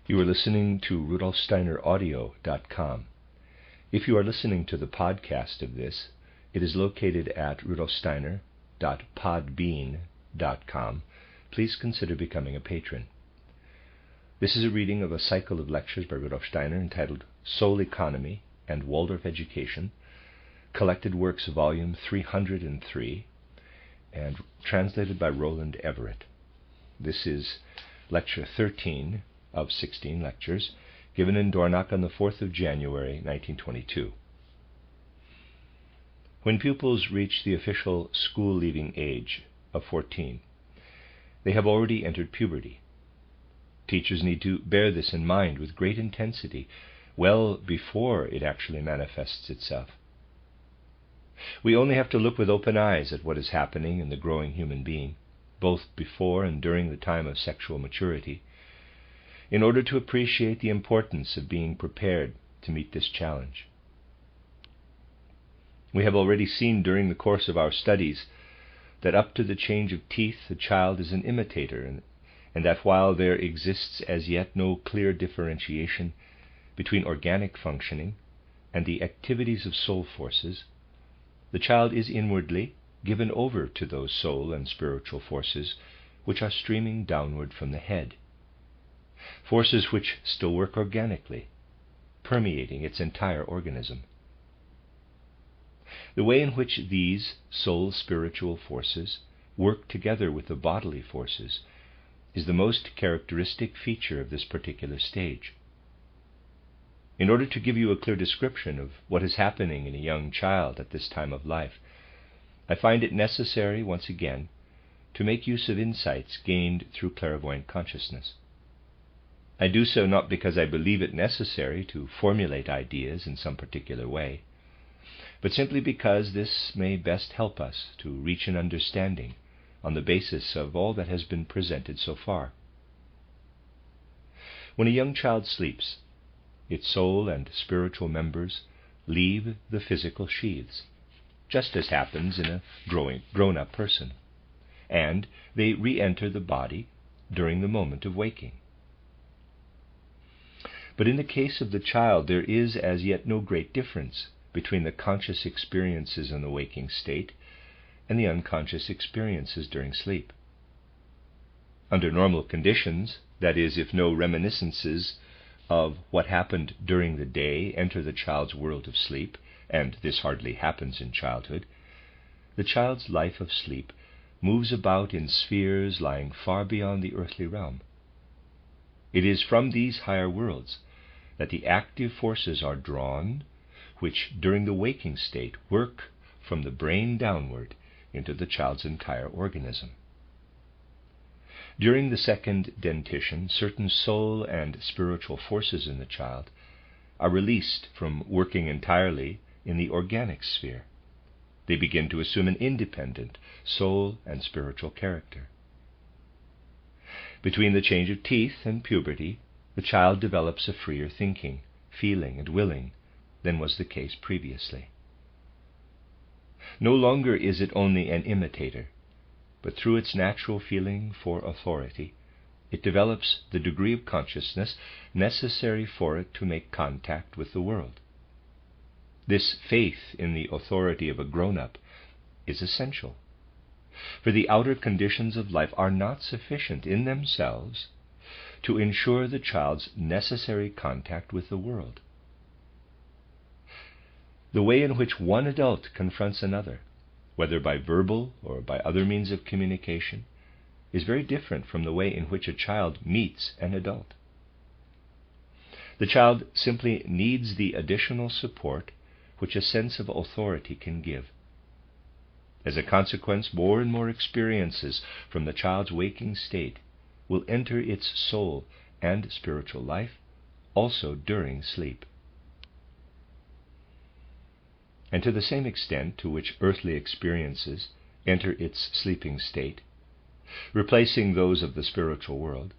You are listening to RudolfSteinerAudio.com. If you are listening to the podcast of this, it is located at RudolfSteiner.podbean.com. Please consider becoming a patron. This is a reading of a cycle of lectures by Rudolf Steiner entitled Soul Economy and Waldorf Education, Collected Works Volume 303, and translated by Roland Everett. This is Lecture 13 of 16 lectures, given in Dornach on the 4th of January, 1922. When pupils reach the official school-leaving age of 14, they have already entered puberty. Teachers need to bear this in mind with great intensity, well before it actually manifests itself. We only have to look with open eyes at what is happening in the growing human being, both before and during the time of sexual maturity, in order to appreciate the importance of being prepared to meet this challenge. We have already seen during the course of our studies that up to the change of teeth the child is an imitator, and that while there exists as yet no clear differentiation between organic functioning and the activities of soul forces, the child is inwardly given over to those soul and spiritual forces which are streaming downward from the head, forces which still work organically, permeating its entire organism. The way in which these soul-spiritual forces work together with the bodily forces is the most characteristic feature of this particular stage. In order to give you a clear description of what is happening in a young child at this time of life, I find it necessary, once again, to make use of insights gained through clairvoyant consciousness. I do so not because I believe it necessary to formulate ideas in some particular way, but simply because this may best help us to reach an understanding on the basis of all that has been presented so far. When a young child sleeps, its soul and spiritual members leave the physical sheaths, just as happens in a grown-up person, and they re-enter the body during the moment of waking. But in the case of the child, there is as yet no great difference between the conscious experiences in the waking state and the unconscious experiences during sleep. Under normal conditions, that is, if no reminiscences of what happened during the day enter the child's world of sleep, and this hardly happens in childhood, the child's life of sleep moves about in spheres lying far beyond the earthly realm. It is from these higher worlds that the active forces are drawn, which during the waking state work from the brain downward into the child's entire organism. During the second dentition, certain soul and spiritual forces in the child are released from working entirely in the organic sphere. They begin to assume an independent soul and spiritual character. Between the change of teeth and puberty, the child develops a freer thinking, feeling, and willing than was the case previously. No longer is it only an imitator, but through its natural feeling for authority, it develops the degree of consciousness necessary for it to make contact with the world. This faith in the authority of a grown-up is essential, for the outer conditions of life are not sufficient in themselves to ensure the child's necessary contact with the world. The way in which one adult confronts another, whether by verbal or by other means of communication, is very different from the way in which a child meets an adult. The child simply needs the additional support which a sense of authority can give. As a consequence, more and more experiences from the child's waking state will enter its soul and spiritual life also during sleep. And to the same extent to which earthly experiences enter its sleeping state, replacing those of the spiritual world,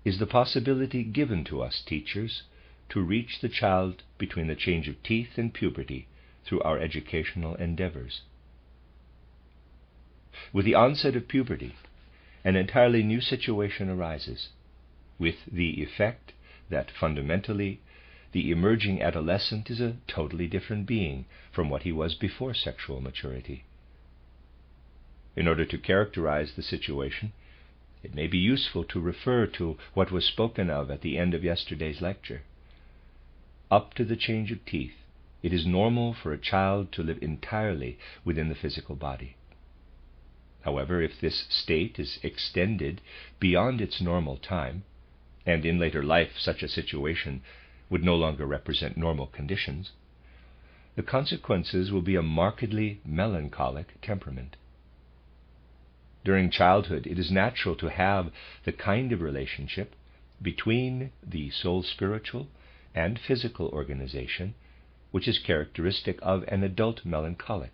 is the possibility given to us teachers to reach the child between the change of teeth and puberty through our educational endeavors. With the onset of puberty, an entirely new situation arises. with the effect that fundamentally the emerging adolescent is a totally different being from what he was before sexual maturity. In order to characterize the situation, it may be useful to refer to what was spoken of at the end of yesterday's lecture. Up to the change of teeth, it is normal for a child to live entirely within the physical body. However, if this state is extended beyond its normal time, and in later life such a situation would no longer represent normal conditions, the consequences will be a markedly melancholic temperament. During childhood, it is natural to have the kind of relationship between the soul-spiritual and physical organization which is characteristic of an adult melancholic.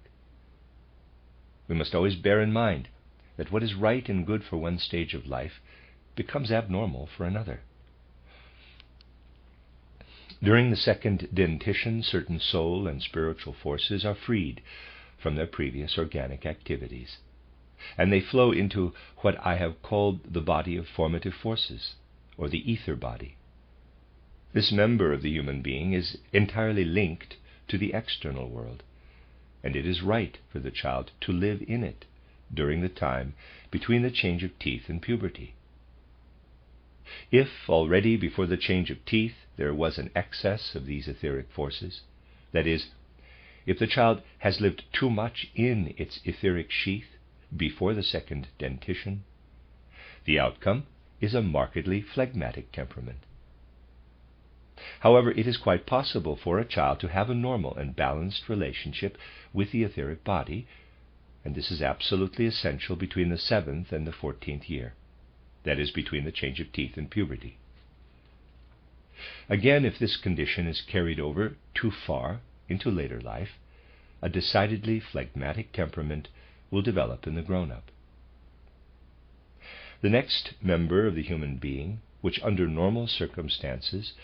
We must always bear in mind that what is right and good for one stage of life becomes abnormal for another. During the second dentition, certain soul and spiritual forces are freed from their previous organic activities, and they flow into what I have called the body of formative forces, or the ether body. This member of the human being is entirely linked to the external world, and it is right for the child to live in it during the time between the change of teeth and puberty. If already before the change of teeth there was an excess of these etheric forces, that is, if the child has lived too much in its etheric sheath before the second dentition, the outcome is a markedly phlegmatic temperament. However, it is quite possible for a child to have a normal and balanced relationship with the etheric body, and this is absolutely essential between the 7th and the 14th year, that is, between the change of teeth and puberty. Again, if this condition is carried over too far into later life, a decidedly phlegmatic temperament will develop in the grown-up. The next member of the human being, which under normal circumstances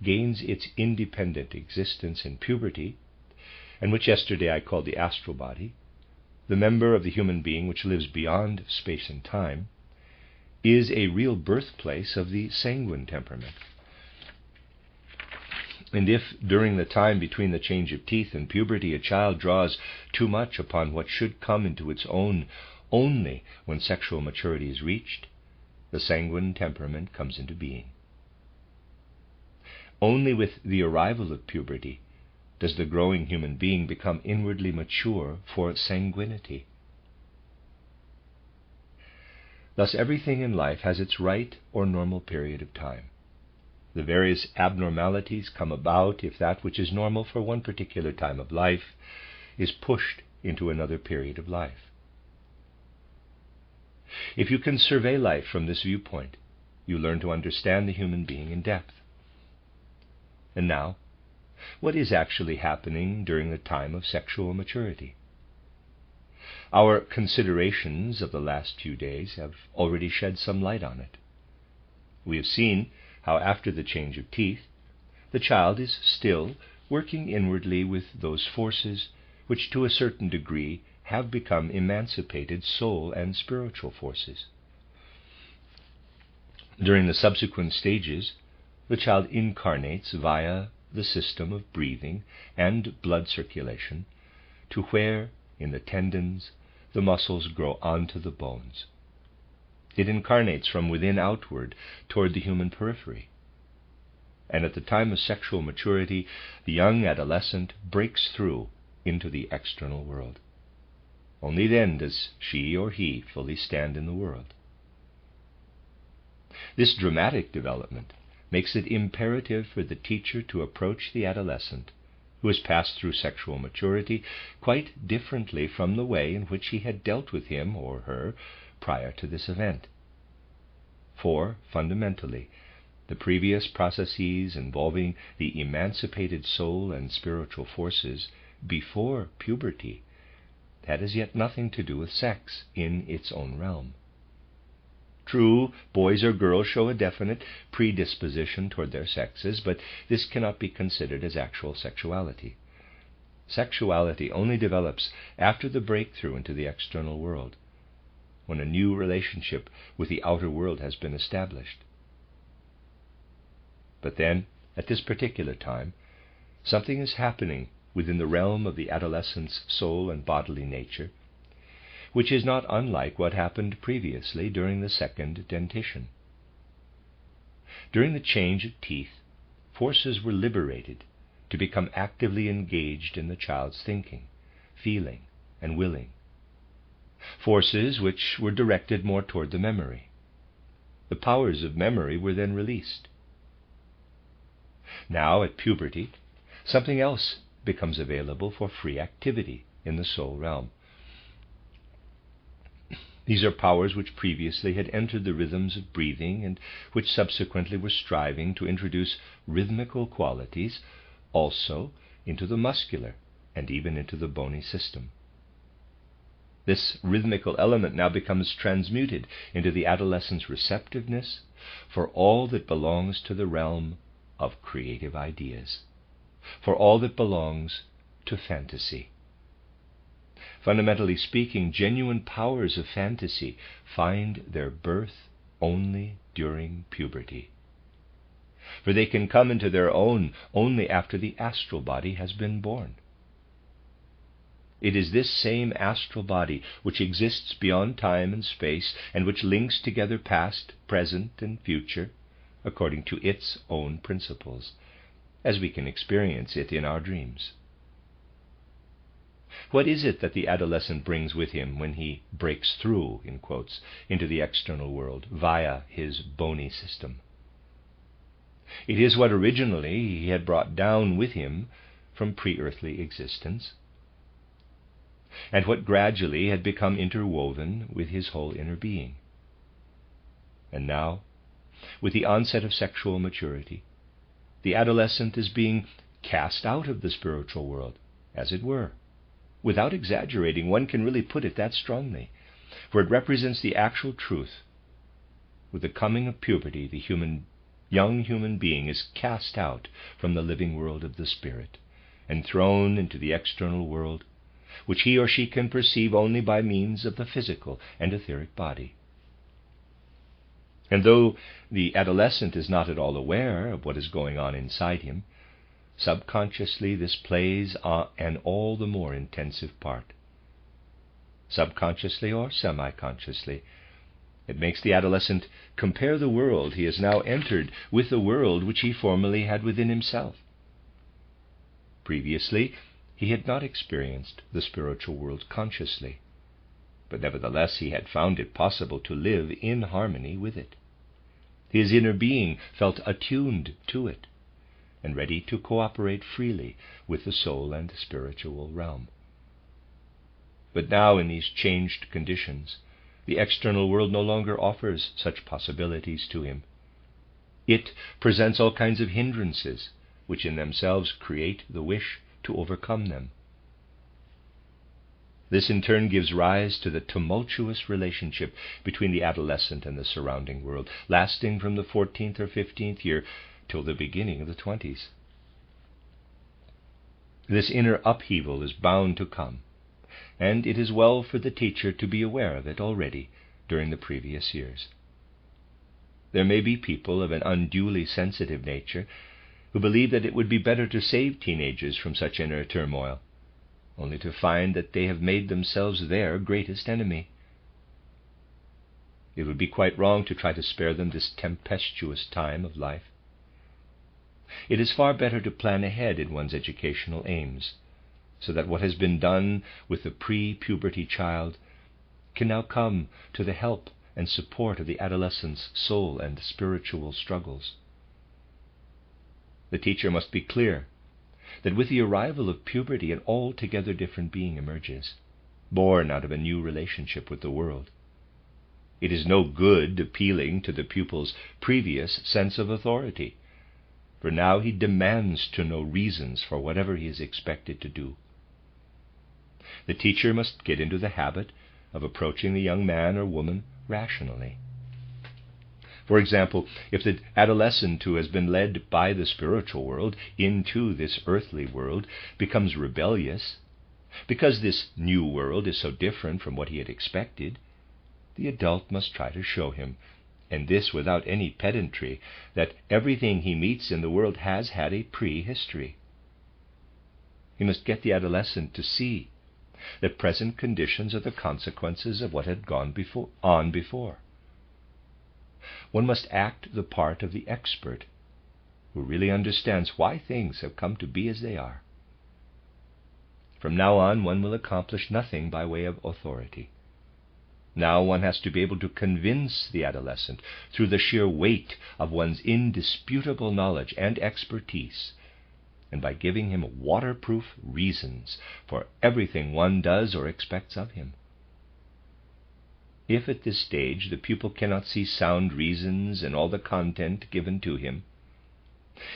gains its independent existence in puberty, and which yesterday I called the astral body, the member of the human being which lives beyond space and time, is a real birthplace of the sanguine temperament. And if during the time between the change of teeth and puberty a child draws too much upon what should come into its own only when sexual maturity is reached, the sanguine temperament comes into being. Only with the arrival of puberty does the growing human being become inwardly mature for sanguinity. Thus everything in life has its right or normal period of time. The various abnormalities come about if that which is normal for one particular time of life is pushed into another period of life. If you can survey life from this viewpoint, you learn to understand the human being in depth. And now, what is actually happening during the time of sexual maturity? Our considerations of the last few days have already shed some light on it. We have seen how after the change of teeth, the child is still working inwardly with those forces which to a certain degree have become emancipated soul and spiritual forces. During the subsequent stages, the child incarnates via the system of breathing and blood circulation to where, in the tendons, the muscles grow onto the bones. It incarnates from within outward toward the human periphery. And at the time of sexual maturity, the young adolescent breaks through into the external world. Only then does she or he fully stand in the world. This dramatic development makes it imperative for the teacher to approach the adolescent who has passed through sexual maturity quite differently from the way in which he had dealt with him or her prior to this event. For, fundamentally, the previous processes involving the emancipated soul and spiritual forces before puberty had as yet nothing to do with sex in its own realm. True, boys or girls show a definite predisposition toward their sexes, but this cannot be considered as actual sexuality. Sexuality only develops after the breakthrough into the external world, when a new relationship with the outer world has been established. But then, at this particular time, something is happening within the realm of the adolescent's soul and bodily nature, which is not unlike what happened previously during the second dentition. During the change of teeth, forces were liberated to become actively engaged in the child's thinking, feeling, and willing. Forces which were directed more toward the memory. The powers of memory were then released. Now, at puberty, something else becomes available for free activity in the soul realm. These are powers which previously had entered the rhythms of breathing and which subsequently were striving to introduce rhythmical qualities also into the muscular and even into the bony system. This rhythmical element now becomes transmuted into the adolescent's receptiveness for all that belongs to the realm of creative ideas, for all that belongs to fantasy. Fundamentally speaking, genuine powers of fantasy find their birth only during puberty. For they can come into their own only after the astral body has been born. It is this same astral body which exists beyond time and space and which links together past, present, and future according to its own principles, as we can experience it in our dreams. What is it that the adolescent brings with him when he breaks through, in quotes, into the external world via his bony system? It is what originally he had brought down with him from pre-earthly existence, and what gradually had become interwoven with his whole inner being. And now, with the onset of sexual maturity, the adolescent is being cast out of the spiritual world, as it were. Without exaggerating, one can really put it that strongly, for it represents the actual truth. With the coming of puberty, the young human being is cast out from the living world of the spirit and thrown into the external world, which he or she can perceive only by means of the physical and etheric body. And though the adolescent is not at all aware of what is going on inside him, subconsciously this plays an all the more intensive part. Subconsciously or semi-consciously, it makes the adolescent compare the world he has now entered with the world which he formerly had within himself. Previously, he had not experienced the spiritual world consciously, but nevertheless he had found it possible to live in harmony with it. His inner being felt attuned to it, and ready to cooperate freely with the soul and spiritual realm. But now, in these changed conditions, the external world no longer offers such possibilities to him. It presents all kinds of hindrances, which in themselves create the wish to overcome them. This in turn gives rise to the tumultuous relationship between the adolescent and the surrounding world, lasting from the 14th or 15th year till the beginning of the 20s. This inner upheaval is bound to come, and it is well for the teacher to be aware of it already during the previous years. There may be people of an unduly sensitive nature who believe that it would be better to save teenagers from such inner turmoil, only to find that they have made themselves their greatest enemy. It would be quite wrong to try to spare them this tempestuous time of life. It is far better to plan ahead in one's educational aims, so that what has been done with the pre-puberty child can now come to the help and support of the adolescent's soul and spiritual struggles. The teacher must be clear that with the arrival of puberty an altogether different being emerges, born out of a new relationship with the world. It is no good appealing to the pupil's previous sense of authority, for now he demands to know reasons for whatever he is expected to do. The teacher must get into the habit of approaching the young man or woman rationally. For example, if the adolescent who has been led by the spiritual world into this earthly world becomes rebellious, because this new world is so different from what he had expected, the adult must try to show him and this without any pedantry, that everything he meets in the world has had a prehistory. He must get the adolescent to see that present conditions are the consequences of what had gone before. One must act the part of the expert who really understands why things have come to be as they are. From now on, one will accomplish nothing by way of authority. Now one has to be able to convince the adolescent through the sheer weight of one's indisputable knowledge and expertise, and by giving him waterproof reasons for everything one does or expects of him. If at this stage the pupil cannot see sound reasons in all the content given to him,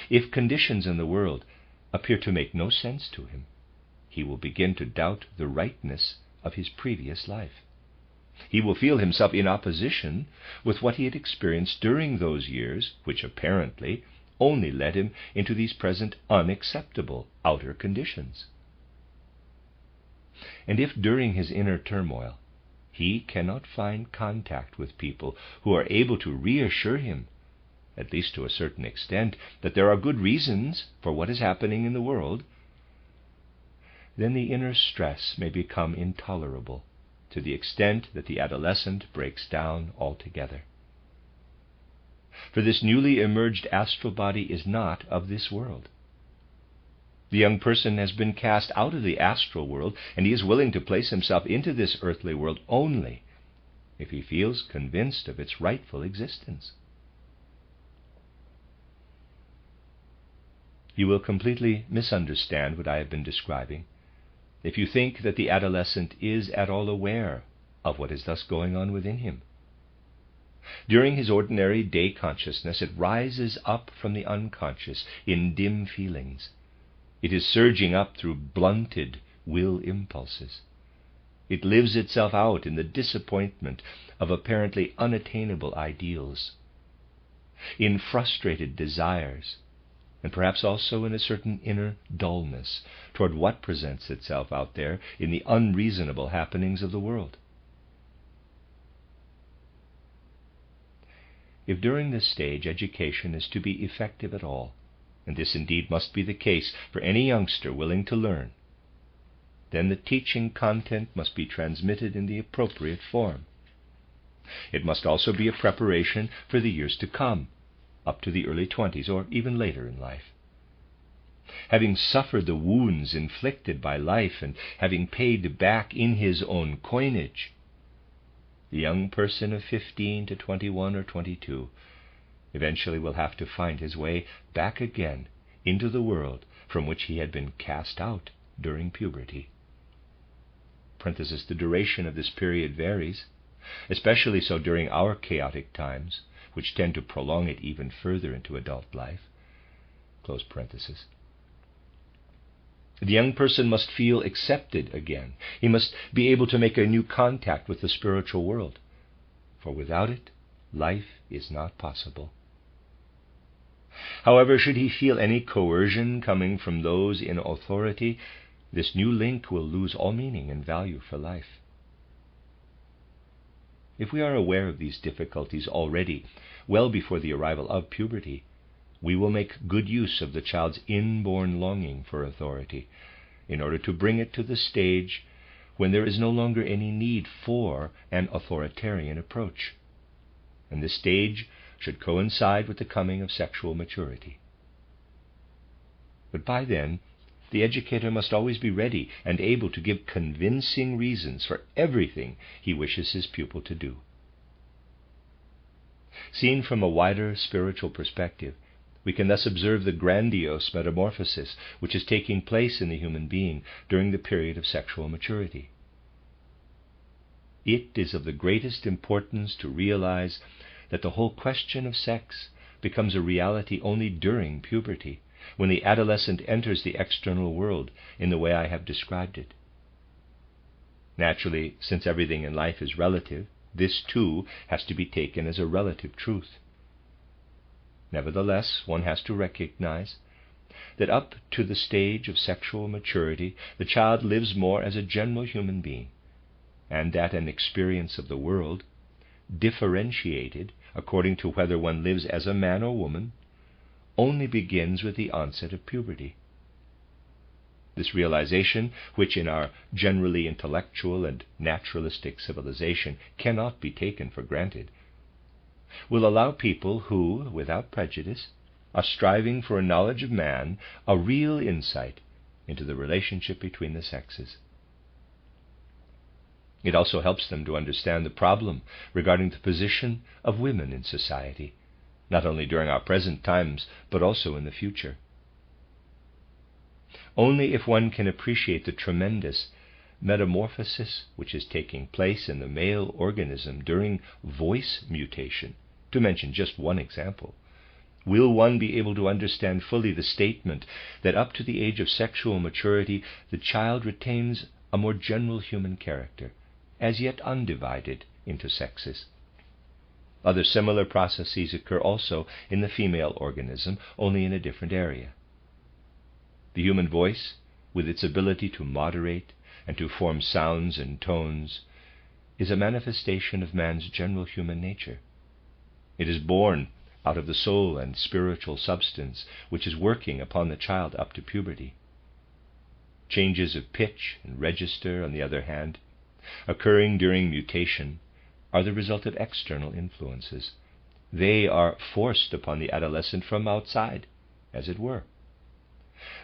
if conditions in the world appear to make no sense to him, he will begin to doubt the rightness of his previous life. He will feel himself in opposition with what he had experienced during those years, which apparently only led him into these present unacceptable outer conditions. And if during his inner turmoil he cannot find contact with people who are able to reassure him, at least to a certain extent, that there are good reasons for what is happening in the world, then the inner stress may become intolerable, to the extent that the adolescent breaks down altogether. For this newly emerged astral body is not of this world. The young person has been cast out of the astral world, and he is willing to place himself into this earthly world only if he feels convinced of its rightful existence. You will completely misunderstand what I have been describing if you think that the adolescent is at all aware of what is thus going on within him. During his ordinary day consciousness, it rises up from the unconscious in dim feelings. It is surging up through blunted will impulses. It lives itself out in the disappointment of apparently unattainable ideals, in frustrated desires, and perhaps also in a certain inner dullness toward what presents itself out there in the unreasonable happenings of the world. If during this stage education is to be effective at all, and this indeed must be the case for any youngster willing to learn, then the teaching content must be transmitted in the appropriate form. It must also be a preparation for the years to come, up to the early 20s or even later in life. Having suffered the wounds inflicted by life and having paid back in his own coinage, the young person of 15 to 21 or 22 eventually will have to find his way back again into the world from which he had been cast out during puberty. The duration of this period varies, especially so during our chaotic times, which tend to prolong it even further into adult life. Close parenthesis. The young person must feel accepted again. He must be able to make a new contact with the spiritual world, for without it, life is not possible. However, should he feel any coercion coming from those in authority, this new link will lose all meaning and value for life. If we are aware of these difficulties already, well before the arrival of puberty, we will make good use of the child's inborn longing for authority, in order to bring it to the stage when there is no longer any need for an authoritarian approach. And this stage should coincide with the coming of sexual maturity. But by then, the educator must always be ready and able to give convincing reasons for everything he wishes his pupil to do. Seen from a wider spiritual perspective, we can thus observe the grandiose metamorphosis which is taking place in the human being during the period of sexual maturity. It is of the greatest importance to realize that the whole question of sex becomes a reality only during puberty, when the adolescent enters the external world in the way I have described it. Naturally, since everything in life is relative, this too has to be taken as a relative truth. Nevertheless, one has to recognize that up to the stage of sexual maturity, the child lives more as a general human being, and that an experience of the world, differentiated according to whether one lives as a man or woman, only begins with the onset of puberty. This realization, which in our generally intellectual and naturalistic civilization cannot be taken for granted, will allow people who, without prejudice, are striving for a knowledge of man, a real insight into the relationship between the sexes. It also helps them to understand the problem regarding the position of women in society, not only during our present times, but also in the future. Only if one can appreciate the tremendous metamorphosis which is taking place in the male organism during voice mutation, to mention just one example, will one be able to understand fully the statement that up to the age of sexual maturity the child retains a more general human character, as yet undivided into sexes. Other similar processes occur also in the female organism, only in a different area. The human voice, with its ability to moderate and to form sounds and tones, is a manifestation of man's general human nature. It is born out of the soul and spiritual substance which is working upon the child up to puberty. Changes of pitch and register, on the other hand, occurring during mutation, are the result of external influences. They are forced upon the adolescent from outside, as it were.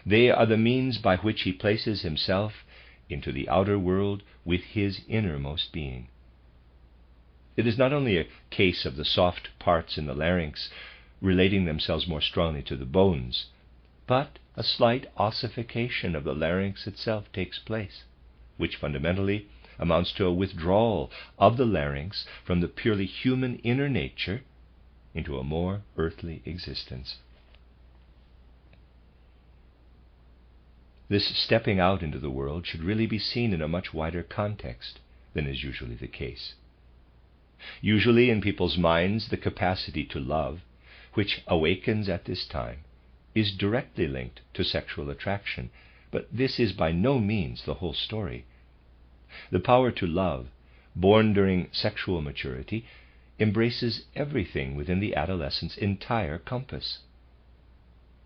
They are the means by which he places himself into the outer world with his innermost being. It is not only a case of the soft parts in the larynx relating themselves more strongly to the bones, but a slight ossification of the larynx itself takes place, which fundamentally amounts to a withdrawal of the larynx from the purely human inner nature into a more earthly existence. This stepping out into the world should really be seen in a much wider context than is usually the case. Usually in people's minds, the capacity to love, which awakens at this time, is directly linked to sexual attraction, but this is by no means the whole story. The power to love, born during sexual maturity, embraces everything within the adolescent's entire compass.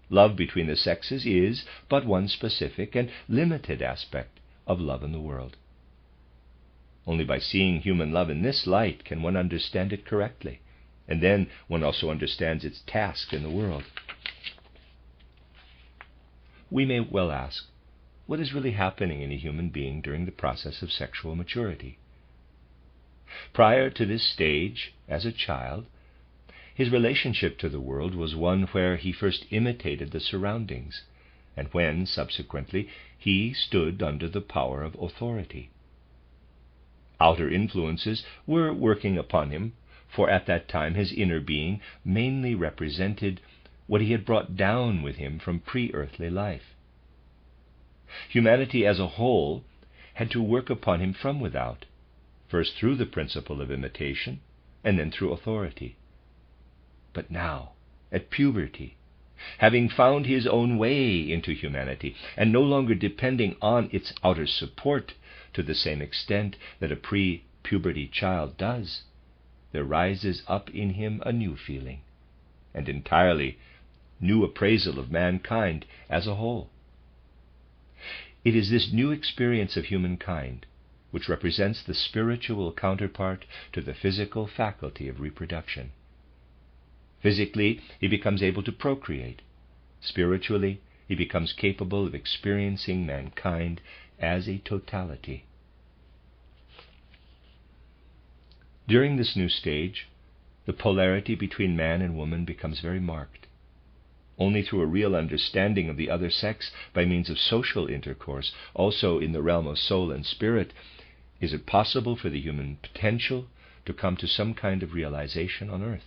Love between the sexes is but one specific and limited aspect of love in the world. Only by seeing human love in this light can one understand it correctly, and then one also understands its task in the world. We may well ask, what is really happening in a human being during the process of sexual maturity? Prior to this stage, as a child, his relationship to the world was one where he first imitated the surroundings, and when, subsequently, he stood under the power of authority. Outer influences were working upon him, for at that time his inner being mainly represented what he had brought down with him from pre-earthly life. Humanity as a whole had to work upon him from without, first through the principle of imitation, and then through authority. But now, at puberty, having found his own way into humanity, and no longer depending on its outer support to the same extent that a pre-puberty child does, there rises up in him a new feeling, and entirely new appraisal of mankind as a whole. It is this new experience of humankind which represents the spiritual counterpart to the physical faculty of reproduction. Physically, he becomes able to procreate. Spiritually, he becomes capable of experiencing mankind as a totality. During this new stage, the polarity between man and woman becomes very marked. Only through a real understanding of the other sex by means of social intercourse, also in the realm of soul and spirit, is it possible for the human potential to come to some kind of realization on earth.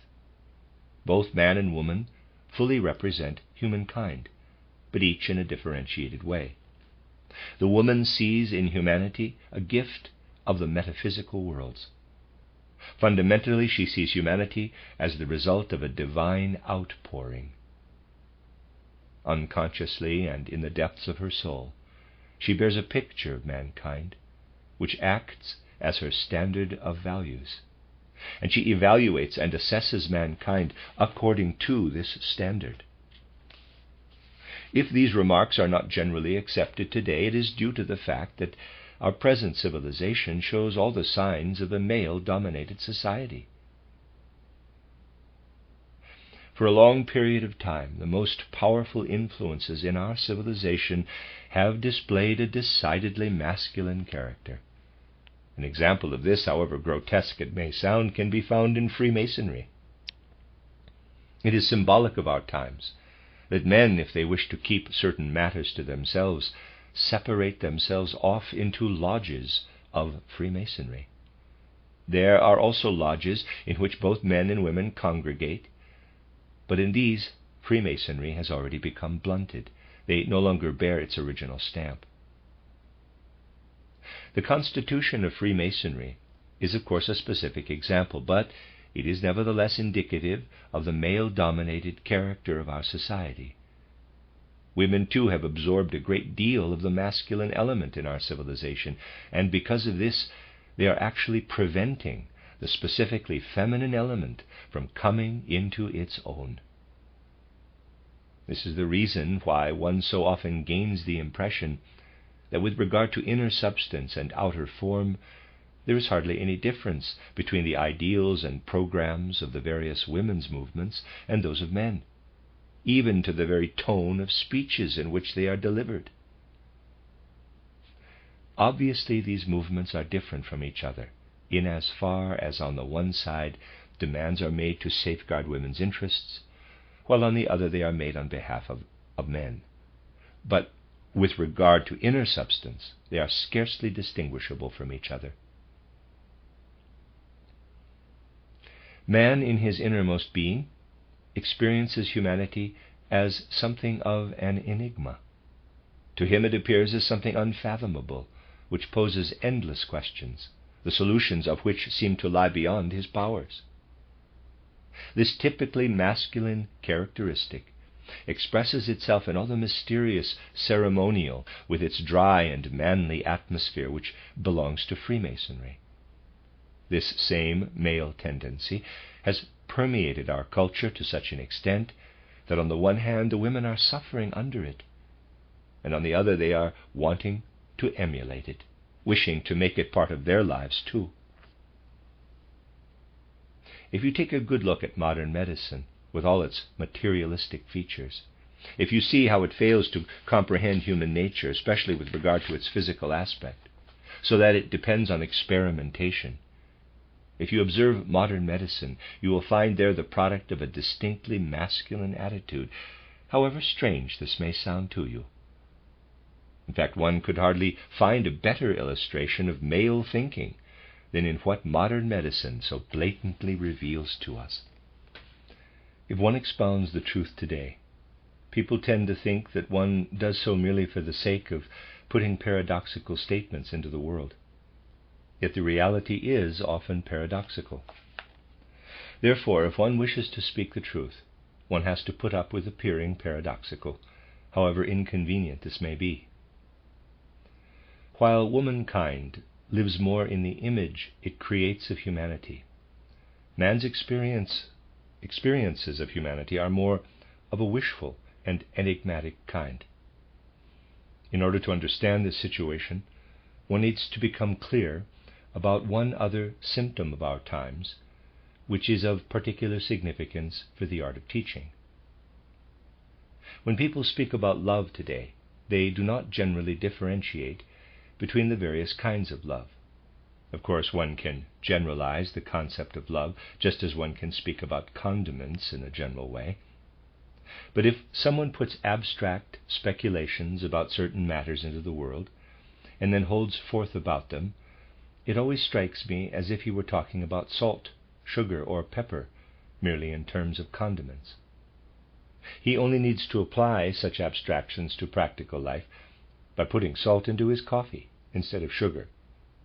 Both man and woman fully represent humankind, but each in a differentiated way. The woman sees in humanity a gift of the metaphysical worlds. Fundamentally, she sees humanity as the result of a divine outpouring. Unconsciously and in the depths of her soul, she bears a picture of mankind, which acts as her standard of values. and she evaluates and assesses mankind according to this standard. If these remarks are not generally accepted today, it is due to the fact that our present civilization shows all the signs of a male-dominated society. For a long period of time, the most powerful influences in our civilization have displayed a decidedly masculine character. An example of this, however grotesque it may sound, can be found in Freemasonry. It is symbolic of our times that men, if they wish to keep certain matters to themselves, separate themselves off into lodges of Freemasonry. There are also lodges in which both men and women congregate, but in these Freemasonry has already become blunted. They no longer bear its original stamp. The constitution of Freemasonry is of course a specific example, but it is nevertheless indicative of the male-dominated character of our society. Women, too, have absorbed a great deal of the masculine element in our civilization, and because of this, they are actually preventing the specifically feminine element from coming into its own. This is the reason why one so often gains the impression that with regard to inner substance and outer form, there is hardly any difference between the ideals and programs of the various women's movements and those of men, even to the very tone of speeches in which they are delivered. Obviously, these movements are different from each other, in as far as on the one side demands are made to safeguard women's interests, while on the other they are made on behalf of men. But with regard to inner substance, they are scarcely distinguishable from each other. Man, in his innermost being, experiences humanity as something of an enigma. To him it appears as something unfathomable, which poses endless questions, the solutions of which seem to lie beyond his powers. This typically masculine characteristic expresses itself in all the mysterious ceremonial with its dry and manly atmosphere which belongs to Freemasonry. This same male tendency has permeated our culture to such an extent that on the one hand the women are suffering under it, and on the other they are wanting to emulate it, wishing to make it part of their lives too. If you take a good look at modern medicine, with all its materialistic features, if you see how it fails to comprehend human nature, especially with regard to its physical aspect, so that it depends on experimentation, if you observe modern medicine, you will find there the product of a distinctly masculine attitude, however strange this may sound to you. In fact, one could hardly find a better illustration of male thinking than in what modern medicine so blatantly reveals to us. If one expounds the truth today, people tend to think that one does so merely for the sake of putting paradoxical statements into the world. Yet the reality is often paradoxical. Therefore, if one wishes to speak the truth, one has to put up with appearing paradoxical, however inconvenient this may be. While womankind lives more in the image it creates of humanity, man's experiences of humanity are more of a wishful and enigmatic kind. In order to understand this situation, one needs to become clear about one other symptom of our times, which is of particular significance for the art of teaching. When people speak about love today, they do not generally differentiate between the various kinds of love. Of course, one can generalize the concept of love, just as one can speak about condiments in a general way. But if someone puts abstract speculations about certain matters into the world, and then holds forth about them, it always strikes me as if he were talking about salt, sugar, or pepper, merely in terms of condiments. He only needs to apply such abstractions to practical life by putting salt into his coffee instead of sugar,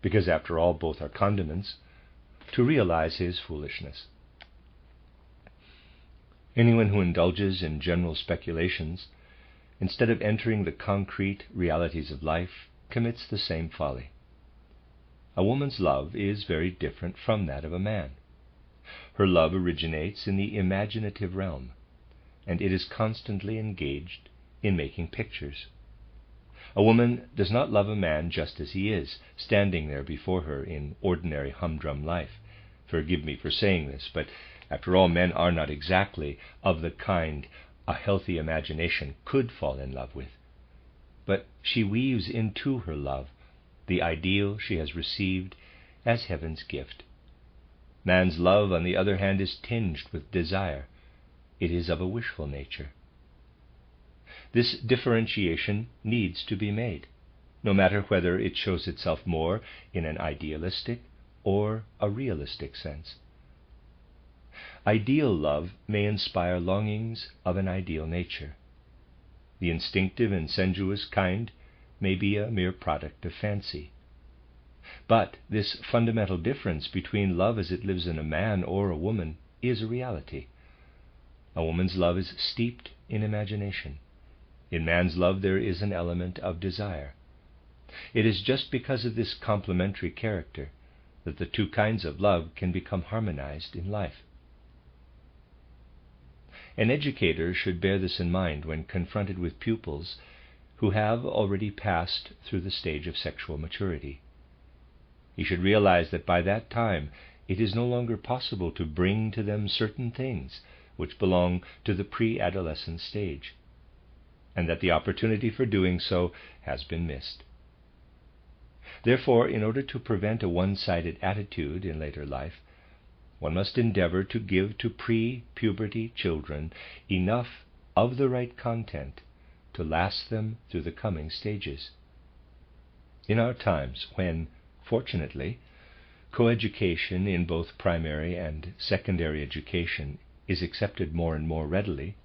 because after all both are condiments, to realize his foolishness. Anyone who indulges in general speculations, instead of entering the concrete realities of life, commits the same folly. A woman's love is very different from that of a man. Her love originates in the imaginative realm, and it is constantly engaged in making pictures. A woman does not love a man just as he is, standing there before her in ordinary humdrum life. Forgive me for saying this, but after all, men are not exactly of the kind a healthy imagination could fall in love with. But she weaves into her love the ideal she has received as heaven's gift. Man's love, on the other hand, is tinged with desire. It is of a wishful nature. This differentiation needs to be made, no matter whether it shows itself more in an idealistic or a realistic sense. Ideal love may inspire longings of an ideal nature. The instinctive and sensuous kind may be a mere product of fancy. But this fundamental difference between love as it lives in a man or a woman is a reality. A woman's love is steeped in imagination. In man's love there is an element of desire. It is just because of this complementary character that the two kinds of love can become harmonized in life. An educator should bear this in mind when confronted with pupils who have already passed through the stage of sexual maturity. He should realize that by that time it is no longer possible to bring to them certain things which belong to the pre-adolescent stage, and that the opportunity for doing so has been missed. Therefore, in order to prevent a one-sided attitude in later life, one must endeavor to give to pre-puberty children enough of the right content to last them through the coming stages. In our times, when, fortunately, coeducation in both primary and secondary education is accepted more and more readily,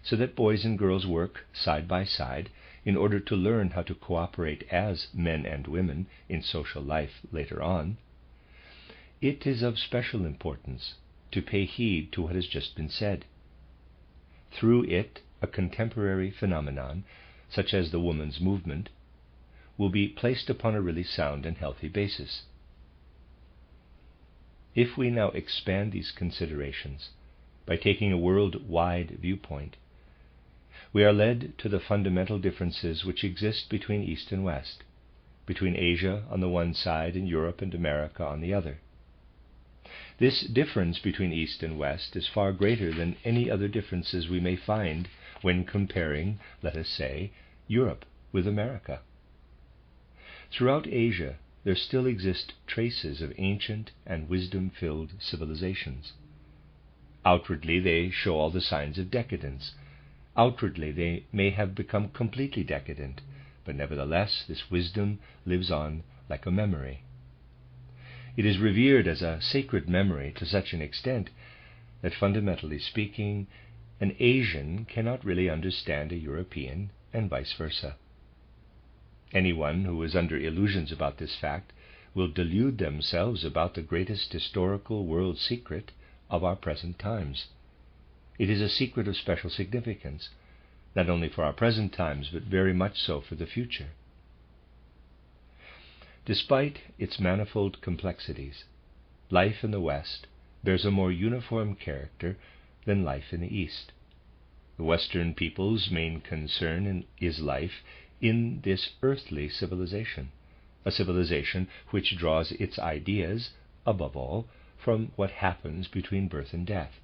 so that boys and girls work side by side in order to learn how to cooperate as men and women in social life later on, it is of special importance to pay heed to what has just been said. Through it, a contemporary phenomenon, such as the woman's movement, will be placed upon a really sound and healthy basis. If we now expand these considerations by taking a world-wide viewpoint, we are led to the fundamental differences which exist between East and West, between Asia on the one side and Europe and America on the other. This difference between East and West is far greater than any other differences we may find when comparing, let us say, Europe with America. Throughout Asia, there still exist traces of ancient and wisdom-filled civilizations. Outwardly, they show all the signs of decadence. Outwardly, they may have become completely decadent, but nevertheless, this wisdom lives on like a memory. It is revered as a sacred memory to such an extent that, fundamentally speaking, an Asian cannot really understand a European, and vice versa. Anyone who is under illusions about this fact will delude themselves about the greatest historical world secret of our present times. It is a secret of special significance, not only for our present times, but very much so for the future. Despite its manifold complexities, life in the West bears a more uniform character than life in the East. The Western people's main concern is life in this earthly civilization, a civilization which draws its ideas, above all, from what happens between birth and death.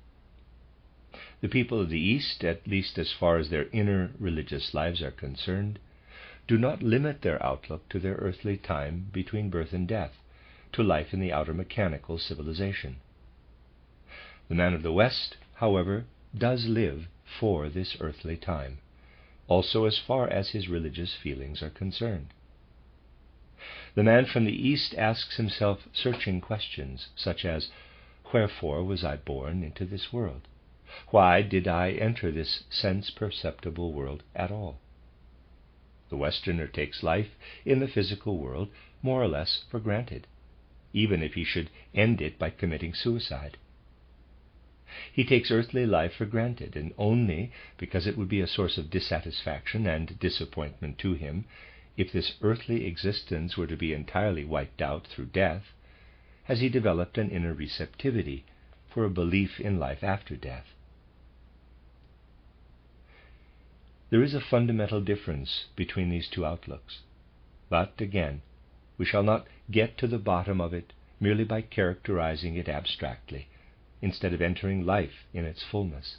The people of the East, at least as far as their inner religious lives are concerned, do not limit their outlook to their earthly time between birth and death, to life in the outer mechanical civilization. The man of the West, however, does live for this earthly time, also as far as his religious feelings are concerned. The man from the East asks himself searching questions, such as, "Wherefore was I born into this world? Why did I enter this sense-perceptible world at all?" The Westerner takes life in the physical world more or less for granted, even if he should end it by committing suicide. He takes earthly life for granted, and only because it would be a source of dissatisfaction and disappointment to him if this earthly existence were to be entirely wiped out through death, has he developed an inner receptivity for a belief in life after death. There is a fundamental difference between these two outlooks, but again, we shall not get to the bottom of it merely by characterizing it abstractly, instead of entering life in its fullness.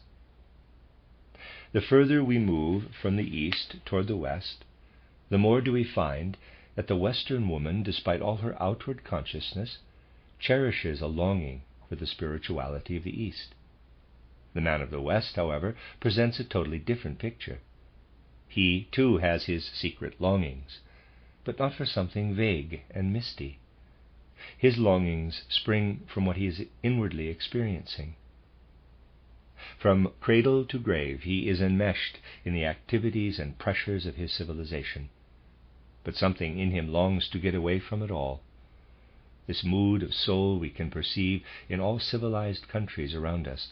The further we move from the east toward the west, the more do we find that the Western woman, despite all her outward consciousness, cherishes a longing for the spirituality of the East. The man of the West, however, presents a totally different picture. He, too, has his secret longings, but not for something vague and misty. His longings spring from what he is inwardly experiencing. From cradle to grave, he is enmeshed in the activities and pressures of his civilization. But something in him longs to get away from it all. This mood of soul we can perceive in all civilized countries around us,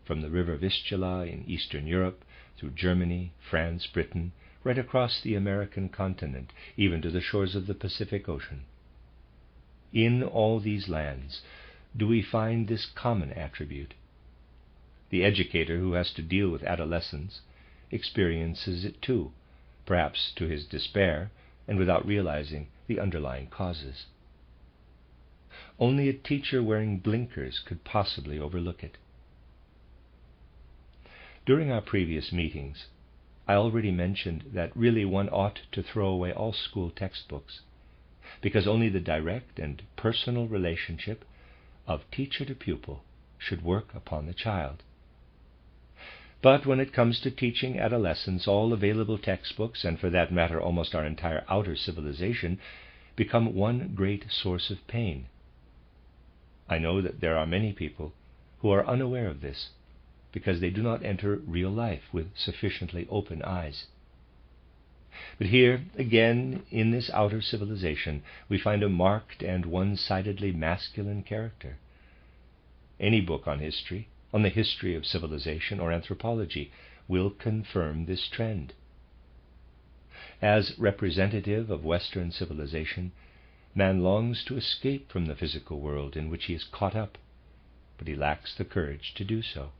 from the river Vistula in Eastern Europe, through Germany, France, Britain, right across the American continent, even to the shores of the Pacific Ocean. In all these lands do we find this common attribute. The educator who has to deal with adolescents experiences it too, perhaps to his despair, and without realizing the underlying causes. Only a teacher wearing blinkers could possibly overlook it. During our previous meetings, I already mentioned that really one ought to throw away all school textbooks, because only the direct and personal relationship of teacher to pupil should work upon the child. But when it comes to teaching adolescents, all available textbooks, and for that matter almost our entire outer civilization, become one great source of pain. I know that there are many people who are unaware of this, because they do not enter real life with sufficiently open eyes. But here, again, in this outer civilization, we find a marked and one-sidedly masculine character. Any book on history, on the history of civilization or anthropology, will confirm this trend. As representative of Western civilization, man longs to escape from the physical world in which he is caught up, but he lacks the courage to do so.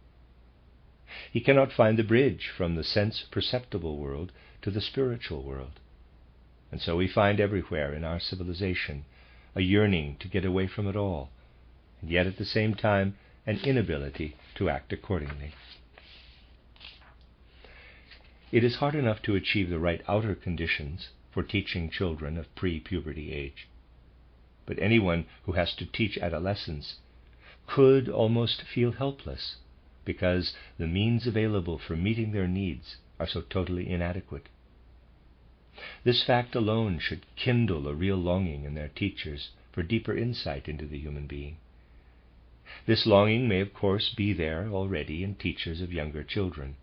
He cannot find the bridge from the sense-perceptible world to the spiritual world. And so we find everywhere in our civilization a yearning to get away from it all, and yet at the same time an inability to act accordingly. It is hard enough to achieve the right outer conditions for teaching children of pre-puberty age. But anyone who has to teach adolescents could almost feel helpless, because the means available for meeting their needs are so totally inadequate. This fact alone should kindle a real longing in their teachers for deeper insight into the human being. This longing may, of course, be there already in teachers of younger children,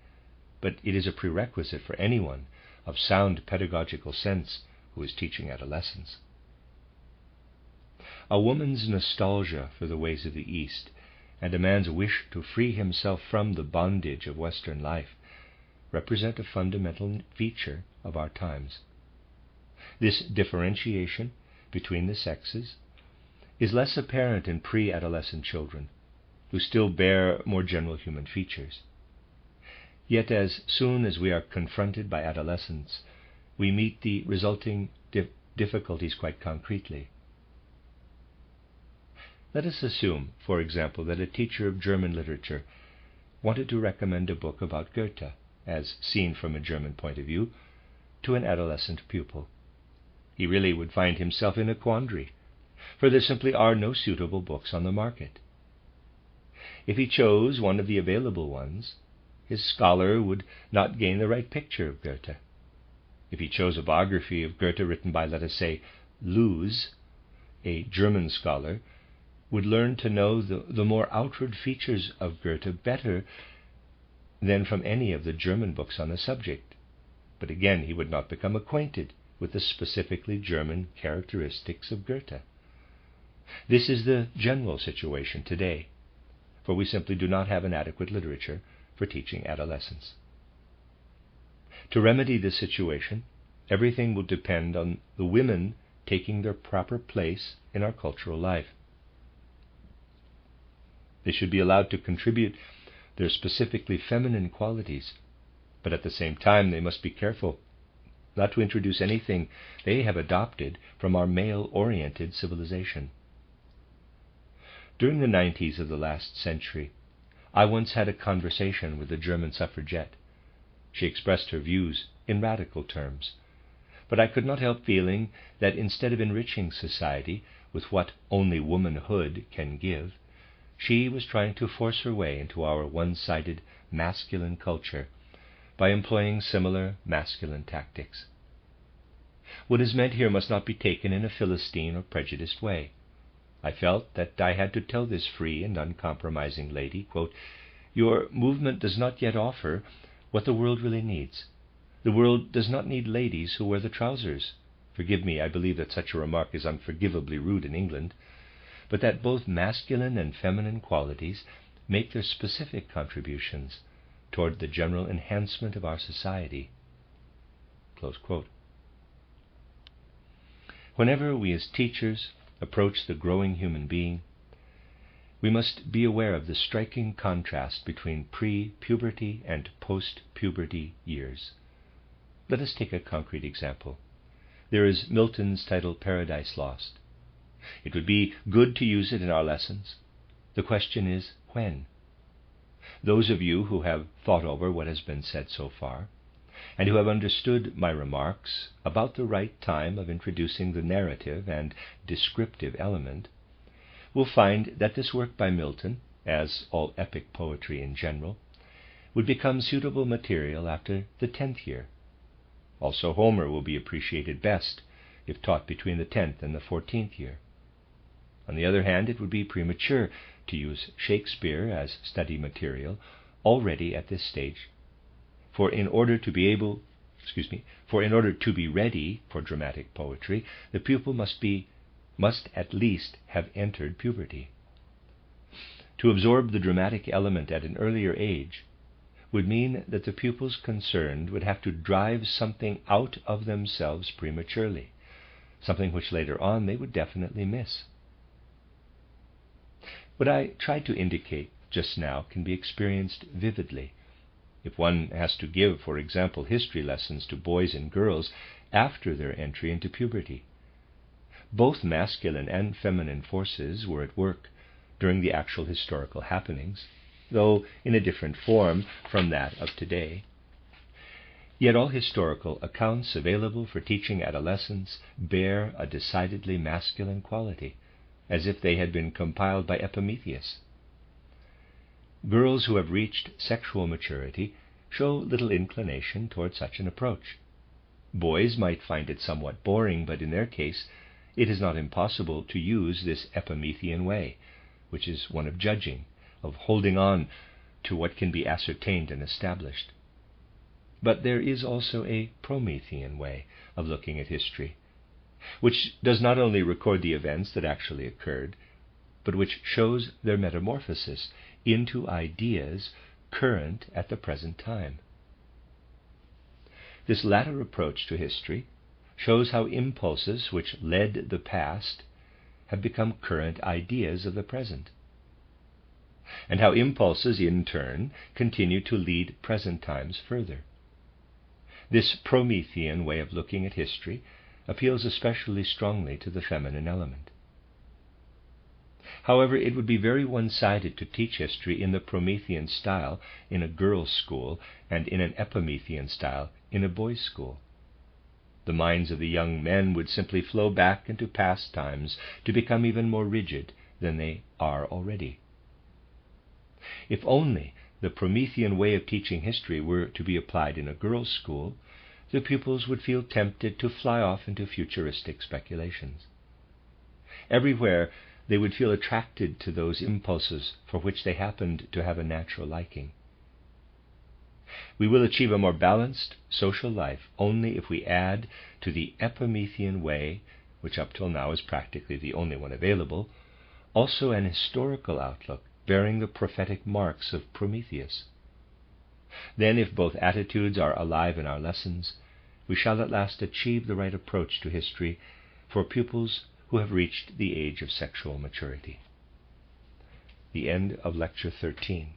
but it is a prerequisite for anyone of sound pedagogical sense who is teaching adolescents. A woman's nostalgia for the ways of the East and a man's wish to free himself from the bondage of Western life represent a fundamental feature of our times. This differentiation between the sexes is less apparent in pre-adolescent children, who still bear more general human features. Yet as soon as we are confronted by adolescence, we meet the resulting difficulties quite concretely. Let us assume, for example, that a teacher of German literature wanted to recommend a book about Goethe, as seen from a German point of view, to an adolescent pupil. He really would find himself in a quandary, for there simply are no suitable books on the market. If he chose one of the available ones, his scholar would not gain the right picture of Goethe. If he chose a biography of Goethe written by, let us say, Luz, a German scholar, would learn to know the more outward features of Goethe better than from any of the German books on the subject. But again, he would not become acquainted with the specifically German characteristics of Goethe. This is the general situation today, for we simply do not have an adequate literature for teaching adolescents. To remedy this situation, everything will depend on the women taking their proper place in our cultural life. They should be allowed to contribute their specifically feminine qualities, but at the same time they must be careful not to introduce anything they have adopted from our male-oriented civilization. During the 90s of the last century, I once had a conversation with a German suffragette. She expressed her views in radical terms, but I could not help feeling that instead of enriching society with what only womanhood can give, she was trying to force her way into our one-sided masculine culture by employing similar masculine tactics. What is meant here must not be taken in a Philistine or prejudiced way. I felt that I had to tell this free and uncompromising lady, quote, "Your movement does not yet offer what the world really needs. The world does not need ladies who wear the trousers. Forgive me, I believe that such a remark is unforgivably rude in England, but that both masculine and feminine qualities make their specific contributions toward the general enhancement of our society." Close quote. Whenever we as teachers approach the growing human being, we must be aware of the striking contrast between pre-puberty and post-puberty years. Let us take a concrete example. There is Milton's title Paradise Lost. It would be good to use it in our lessons. The question is, when? Those of you who have thought over what has been said so far, and who have understood my remarks about the right time of introducing the narrative and descriptive element, will find that this work by Milton, as all epic poetry in general, would become suitable material after the 10th year. Also Homer will be appreciated best if taught between the 10th and the 14th year. On the other hand, it would be premature to use Shakespeare as study material already at this stage, for in order to be ready for dramatic poetry, the pupil must at least have entered puberty. To absorb the dramatic element at an earlier age would mean that the pupils concerned would have to drive something out of themselves prematurely, something which later on they would definitely miss. What I tried to indicate just now can be experienced vividly. If one has to give, for example, history lessons to boys and girls after their entry into puberty, both masculine and feminine forces were at work during the actual historical happenings, though in a different form from that of today. Yet all historical accounts available for teaching adolescents bear a decidedly masculine quality, as if they had been compiled by Epimetheus. Girls who have reached sexual maturity show little inclination toward such an approach. Boys might find it somewhat boring, but in their case it is not impossible to use this Epimethean way, which is one of judging, of holding on to what can be ascertained and established. But there is also a Promethean way of looking at history, which does not only record the events that actually occurred, but which shows their metamorphosis into ideas current at the present time. This latter approach to history shows how impulses which led the past have become current ideas of the present, and how impulses in turn continue to lead present times further. This Promethean way of looking at history appeals especially strongly to the feminine element. However, it would be very one-sided to teach history in the Promethean style in a girls' school and in an Epimethean style in a boys' school. The minds of the young men would simply flow back into past times to become even more rigid than they are already. If only the Promethean way of teaching history were to be applied in a girls' school, the pupils would feel tempted to fly off into futuristic speculations. Everywhere they would feel attracted to those impulses for which they happened to have a natural liking. We will achieve a more balanced social life only if we add to the Epimethean way, which up till now is practically the only one available, also an historical outlook bearing the prophetic marks of Prometheus. Then, if both attitudes are alive in our lessons, we shall at last achieve the right approach to history for pupils who have reached the age of sexual maturity. The end of Lecture 13.